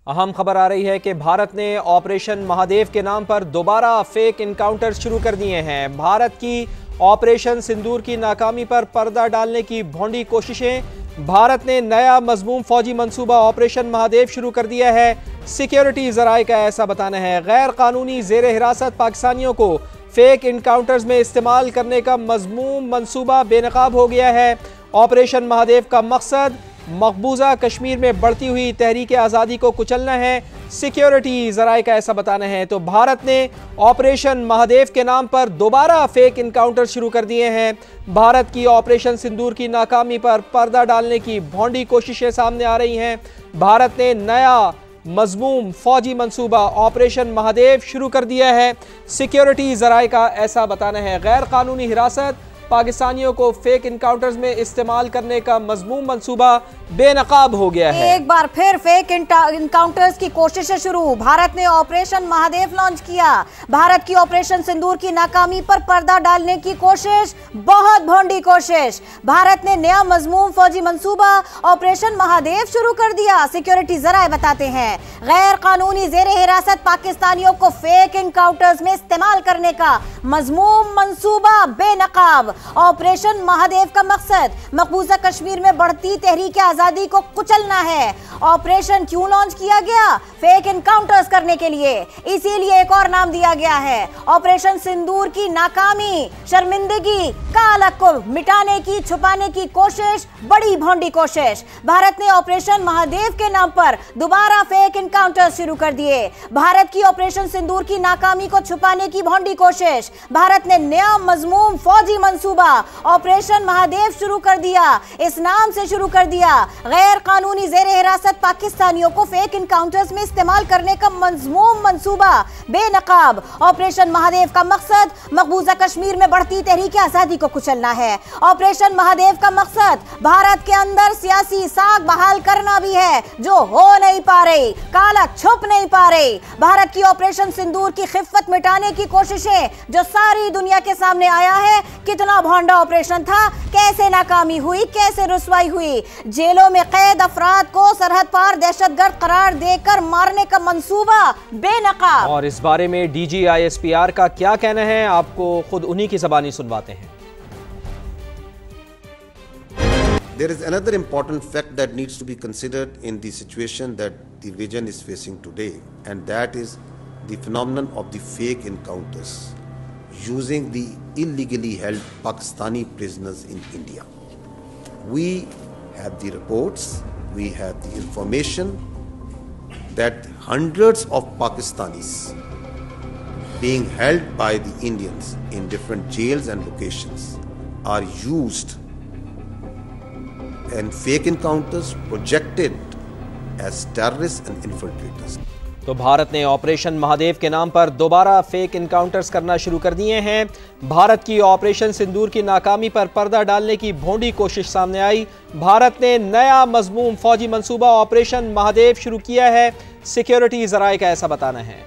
अहम खबर आ रही है कि भारत ने ऑपरेशन महादेव के नाम पर दोबारा फेक इनकाउंटर शुरू कर दिए हैं। भारत की ऑपरेशन सिंदूर की नाकामी पर पर्दा डालने की भोंडी कोशिशें। भारत ने नया मजमूम फौजी मंसूबा ऑपरेशन महादेव शुरू कर दिया है। सिक्योरिटी जराये का ऐसा बताना है। गैर कानूनी जेर हिरासत पाकिस्तानियों को फेक इनकाउंटर्स में इस्तेमाल करने का मजमूम मंसूबा बेनकाब हो गया है। ऑपरेशन महादेव का मकसद मकबूजा कश्मीर में बढ़ती हुई तहरीक आज़ादी को कुचलना है। सिक्योरिटी जराये का ऐसा बताना है। तो भारत ने ऑपरेशन महादेव के नाम पर दोबारा फेक इनकाउंटर शुरू कर दिए हैं। भारत की ऑपरेशन सिंदूर की नाकामी पर पर्दा डालने की भोंडी कोशिशें सामने आ रही हैं। भारत ने नया मजमूम फौजी मंसूबा ऑपरेशन महादेव शुरू कर दिया है। सिक्योरिटी जराये का ऐसा बताना है। गैर कानूनी हिरासत पाकिस्तानियों को फेक इनकाउंटर्स में इस्तेमाल करने का मजमूम मंसूबा बेनकाब हो गया है। एक बार फिर फेक इनकाउंटर्स की कोशिशें शुरू। भारत ने ऑपरेशन महादेव लॉन्च किया। भारत की ऑपरेशन सिंदूर की नाकामी पर पर्दा डालने की कोशिश, बहुत भोंडी कोशिश। भारत ने नया मजमूम फौजी मंसूबा ऑपरेशन महादेव शुरू कर दिया। सिक्योरिटी जराये बताते हैं गैर कानूनी जेर हिरासत पाकिस्तानियों को फेक इनकाउंटर्स में इस्तेमाल करने का मजमूम मंसूबा बेनकाब। ऑपरेशन महादेव का मकसद मकबूजा कश्मीर में बढ़ती तहरीक आजादी को कुचलना है। ऑपरेशन क्यों लॉन्च किया गया? फेक इनकाउंटर्स करने के लिए। इसीलिए एक और नाम दिया गया है ऑपरेशन सिंदूर की नाकामी, शर्मिंदगी, कालक को मिटाने की, छुपाने की कोशिश, बड़ी भोंडी कोशिश। भारत ने ऑपरेशन महादेव के नाम पर दोबारा फेक इनकाउंटर शुरू कर दिए। भारत की ऑपरेशन सिंदूर की नाकामी को छुपाने की भोंडी कोशिश। भारत ने नया मजमूम फौजी मंसूबा ऑपरेशन महादेव शुरू कर दिया। इस नाम से शुरू कर दिया गैर कानूनी जेर हिरासत पाकिस्तानियों को फेक इनकाउंटर्स में इस्तेमाल करने का मजमूम मंसूबा बेनकाब। ऑपरेशन महादेव का मकसद मकबूजा कश्मीर में बढ़ती तहरीक आजादी को कुचलना है। ऑपरेशन महादेव का मकसद भारत के अंदर सियासी साख बहाल करना भी है, जो हो नहीं पा रही, काला छुप नहीं पा रही। भारत की ऑपरेशन सिंदूर की खिफ्फत मिटाने की कोशिशें, जो सारी दुनिया के सामने आया है कितना भोंडा ऑपरेशन था, कैसे नाकामी हुई, कैसे रुसवाई हुई। जेलों में कैद अफराद को सरहद पार दहशतगर्द करार देकर मारने का मंसूबा बेनकाब। और इस बारे में डीजी ISPR का क्या कहना है, आपको खुद उन्हीं की ज़बानी सुनवाते हैं। There is another important fact that needs to be considered in the situation that the region is facing today, and that is the phenomenon of the fake encounters using the illegally held Pakistani prisoners in India. We have the reports, we have the information that hundreds of Pakistanis being held by the Indians in different jails and locations are used and fake encounters projected as terrorists and infiltrators. तो भारत ने operation Mahadev के नाम पर दोबारा fake encounters करना शुरू कर दिए हैं। भारत की ऑपरेशन सिंदूर की नाकामी पर पर्दा डालने की भोंडी कोशिश सामने आई। भारत ने नया मजमूम फौजी मंसूबा ऑपरेशन महादेव शुरू किया है। सिक्योरिटी जराये का ऐसा बताना है।